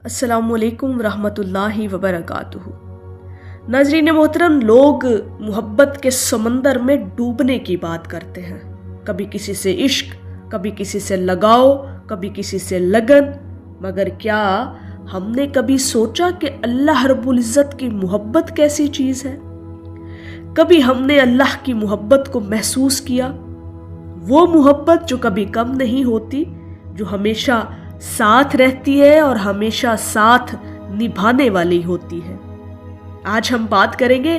السلام علیکم ورحمۃ اللہ وبرکاتہ۔ ناظرین محترم، لوگ محبت کے سمندر میں ڈوبنے کی بات کرتے ہیں، کبھی کسی سے عشق، کبھی کسی سے لگاؤ، کبھی کسی سے لگن، مگر کیا ہم نے کبھی سوچا کہ اللہ رب العزت کی محبت کیسی چیز ہے؟ کبھی ہم نے اللہ کی محبت کو محسوس کیا؟ وہ محبت جو کبھی کم نہیں ہوتی، جو ہمیشہ ساتھ رہتی ہے اور ہمیشہ ساتھ نبھانے والی ہوتی ہے۔ آج ہم بات کریں گے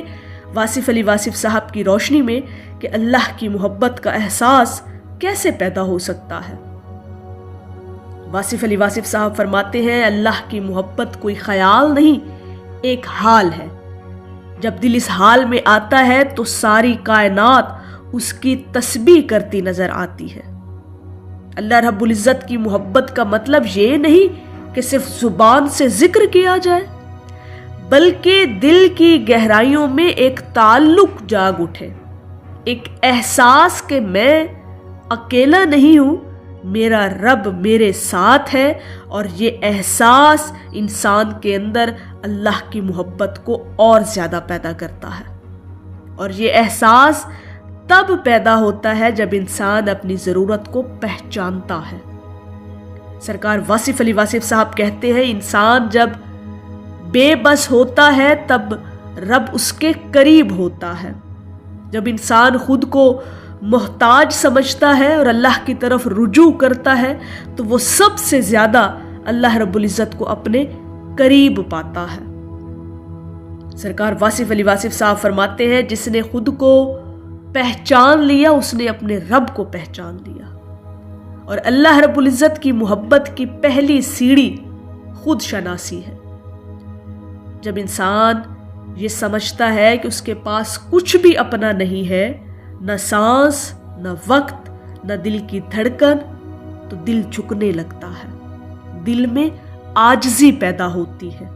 واصف علی واصف صاحب کی روشنی میں کہ اللہ کی محبت کا احساس کیسے پیدا ہو سکتا ہے۔ واصف علی واصف صاحب فرماتے ہیں، اللہ کی محبت کوئی خیال نہیں، ایک حال ہے۔ جب دل اس حال میں آتا ہے تو ساری کائنات اس کی تسبیح کرتی نظر آتی ہے۔ اللہ رب العزت کی محبت کا مطلب یہ نہیں کہ صرف زبان سے ذکر کیا جائے، بلکہ دل کی گہرائیوں میں ایک تعلق جاگ اٹھے، ایک احساس کہ میں اکیلا نہیں ہوں، میرا رب میرے ساتھ ہے، اور یہ احساس انسان کے اندر اللہ کی محبت کو اور زیادہ پیدا کرتا ہے۔ اور یہ احساس تب پیدا ہوتا ہے جب انسان اپنی ضرورت کو پہچانتا ہے۔ سرکار واصف علی واصف صاحب کہتے ہیں، انسان جب بے بس ہوتا ہے تب رب اس کے قریب ہوتا ہے۔ جب انسان خود کو محتاج سمجھتا ہے اور اللہ کی طرف رجوع کرتا ہے تو وہ سب سے زیادہ اللہ رب العزت کو اپنے قریب پاتا ہے۔ سرکار واصف علی واصف صاحب فرماتے ہیں، جس نے خود کو پہچان لیا اس نے اپنے رب کو پہچان لیا۔ اور اللہ رب العزت کی محبت کی پہلی سیڑھی خود شناسی ہے۔ جب انسان یہ سمجھتا ہے کہ اس کے پاس کچھ بھی اپنا نہیں ہے، نہ سانس، نہ وقت، نہ دل کی دھڑکن، تو دل جھکنے لگتا ہے، دل میں عاجزی پیدا ہوتی ہے،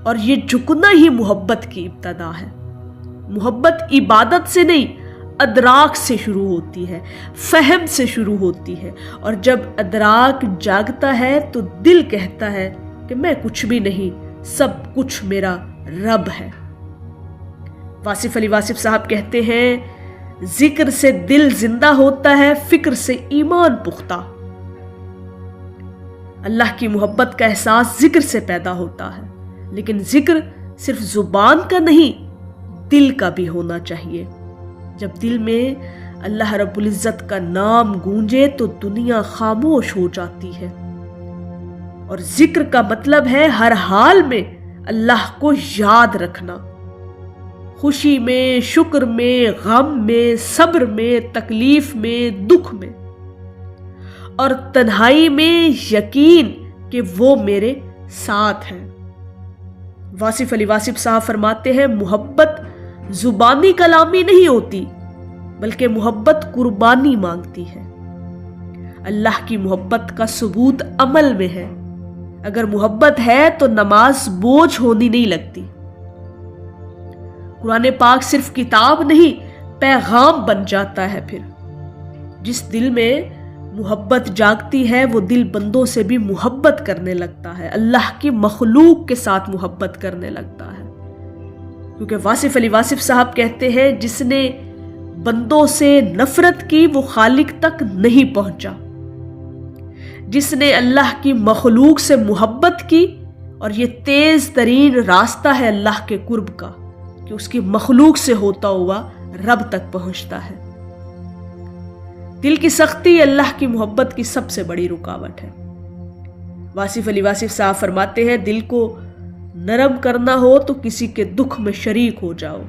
اور یہ جھکنا ہی محبت کی ابتدا ہے۔ محبت عبادت سے نہیں، ادراک سے شروع ہوتی ہے، فہم سے شروع ہوتی ہے، اور جب ادراک جاگتا ہے تو دل کہتا ہے کہ میں کچھ بھی نہیں، سب کچھ میرا رب ہے۔ واصف علی واصف صاحب کہتے ہیں، ذکر سے دل زندہ ہوتا ہے، فکر سے ایمان پختہ۔ اللہ کی محبت کا احساس ذکر سے پیدا ہوتا ہے، لیکن ذکر صرف زبان کا نہیں، دل کا بھی ہونا چاہیے۔ جب دل میں اللہ رب العزت کا نام گونجے تو دنیا خاموش ہو جاتی ہے۔ اور ذکر کا مطلب ہے ہر حال میں اللہ کو یاد رکھنا، خوشی میں، شکر میں، غم میں، صبر میں، تکلیف میں، دکھ میں، اور تنہائی میں یقین کہ وہ میرے ساتھ ہیں۔ واصف علی واصف صاحب فرماتے ہیں، محبت زبانی کلامی نہیں ہوتی، بلکہ محبت قربانی مانگتی ہے۔ اللہ کی محبت کا ثبوت عمل میں ہے۔ اگر محبت ہے تو نماز بوجھ ہونی نہیں لگتی۔ قرآن پاک صرف کتاب نہیں، پیغام بن جاتا ہے۔ پھر جس دل میں محبت جاگتی ہے وہ دل بندوں سے بھی محبت کرنے لگتا ہے، اللہ کی مخلوق کے ساتھ محبت کرنے لگتا ہے۔ کیونکہ واصف علی واصف صاحب کہتے ہیں، جس نے بندوں سے نفرت کی وہ خالق تک نہیں پہنچا۔ جس نے اللہ کی مخلوق سے محبت کی، اور یہ تیز ترین راستہ ہے اللہ کے قرب کا کہ اس کی مخلوق سے ہوتا ہوا رب تک پہنچتا ہے۔ دل کی سختی اللہ کی محبت کی سب سے بڑی رکاوٹ ہے۔ واصف علی واصف صاحب فرماتے ہیں، دل کو نرم کرنا ہو تو کسی کے دکھ میں شریک ہو جاؤ،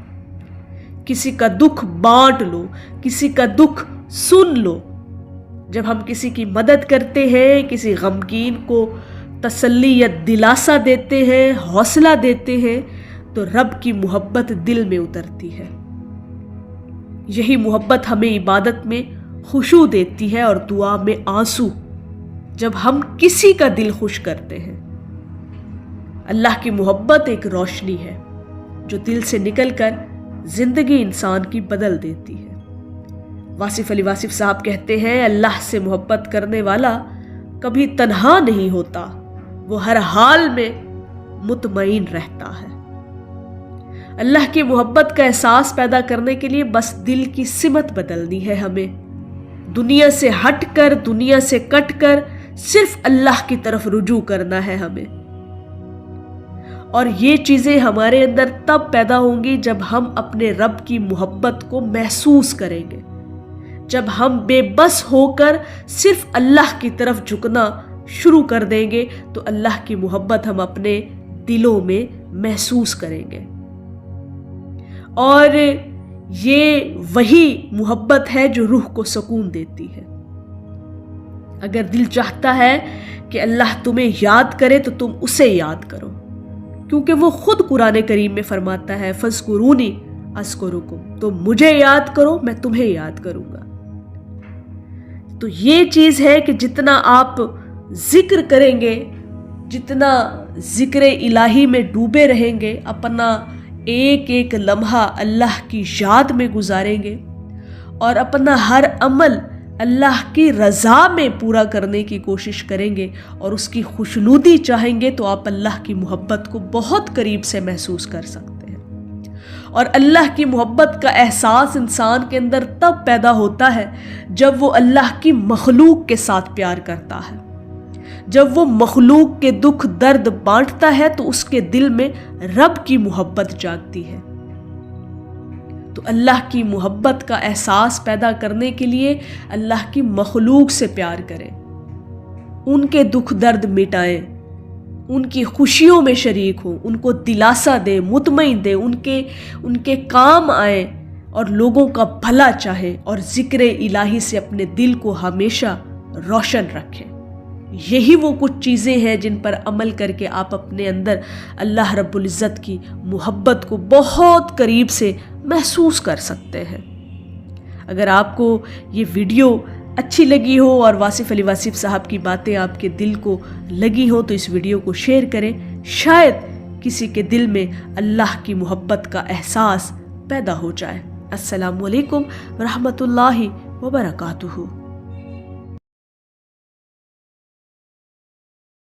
کسی کا دکھ بانٹ لو، کسی کا دکھ سن لو۔ جب ہم کسی کی مدد کرتے ہیں، کسی غمگین کو تسلی یا دلاسا دیتے ہیں، حوصلہ دیتے ہیں، تو رب کی محبت دل میں اترتی ہے۔ یہی محبت ہمیں عبادت میں خشوع دیتی ہے اور دعا میں آنسو، جب ہم کسی کا دل خوش کرتے ہیں۔ اللہ کی محبت ایک روشنی ہے جو دل سے نکل کر زندگی انسان کی بدل دیتی ہے۔ واصف علی واصف صاحب کہتے ہیں، اللہ سے محبت کرنے والا کبھی تنہا نہیں ہوتا، وہ ہر حال میں مطمئن رہتا ہے۔ اللہ کی محبت کا احساس پیدا کرنے کے لیے بس دل کی سمت بدلنی ہے ہمیں، دنیا سے ہٹ کر، دنیا سے کٹ کر صرف اللہ کی طرف رجوع کرنا ہے ہمیں۔ اور یہ چیزیں ہمارے اندر تب پیدا ہوں گی جب ہم اپنے رب کی محبت کو محسوس کریں گے، جب ہم بے بس ہو کر صرف اللہ کی طرف جھکنا شروع کر دیں گے تو اللہ کی محبت ہم اپنے دلوں میں محسوس کریں گے۔ اور یہ وہی محبت ہے جو روح کو سکون دیتی ہے۔ اگر دل چاہتا ہے کہ اللہ تمہیں یاد کرے تو تم اسے یاد کرو، کیونکہ وہ خود قرآن کریم میں فرماتا ہے فَاذْكُرُونِی أَذْكُرُکُم، تم مجھے یاد کرو میں تمہیں یاد کروں گا۔ تو یہ چیز ہے کہ جتنا آپ ذکر کریں گے، جتنا ذکر الہی میں ڈوبے رہیں گے، اپنا ایک ایک لمحہ اللہ کی یاد میں گزاریں گے اور اپنا ہر عمل اللہ کی رضا میں پورا کرنے کی کوشش کریں گے اور اس کی خوشنودی چاہیں گے، تو آپ اللہ کی محبت کو بہت قریب سے محسوس کر سکتے ہیں۔ اور اللہ کی محبت کا احساس انسان کے اندر تب پیدا ہوتا ہے جب وہ اللہ کی مخلوق کے ساتھ پیار کرتا ہے، جب وہ مخلوق کے دکھ درد بانٹتا ہے تو اس کے دل میں رب کی محبت جاگتی ہے۔ تو اللہ کی محبت کا احساس پیدا کرنے کے لیے اللہ کی مخلوق سے پیار کریں، ان کے دکھ درد مٹائیں، ان کی خوشیوں میں شریک ہوں، ان کو دلاسا دیں، مطمئن دیں، ان کے کام آئیں اور لوگوں کا بھلا چاہیں اور ذکر الہی سے اپنے دل کو ہمیشہ روشن رکھیں۔ یہی وہ کچھ چیزیں ہیں جن پر عمل کر کے آپ اپنے اندر اللہ رب العزت کی محبت کو بہت قریب سے محسوس کر سکتے ہیں۔ اگر آپ کو یہ ویڈیو اچھی لگی ہو اور واصف علی واصف صاحب کی باتیں آپ کے دل کو لگی ہوں تو اس ویڈیو کو شیئر کریں، شاید کسی کے دل میں اللہ کی محبت کا احساس پیدا ہو جائے۔ السلام علیکم ورحمۃ اللہ وبرکاتہ۔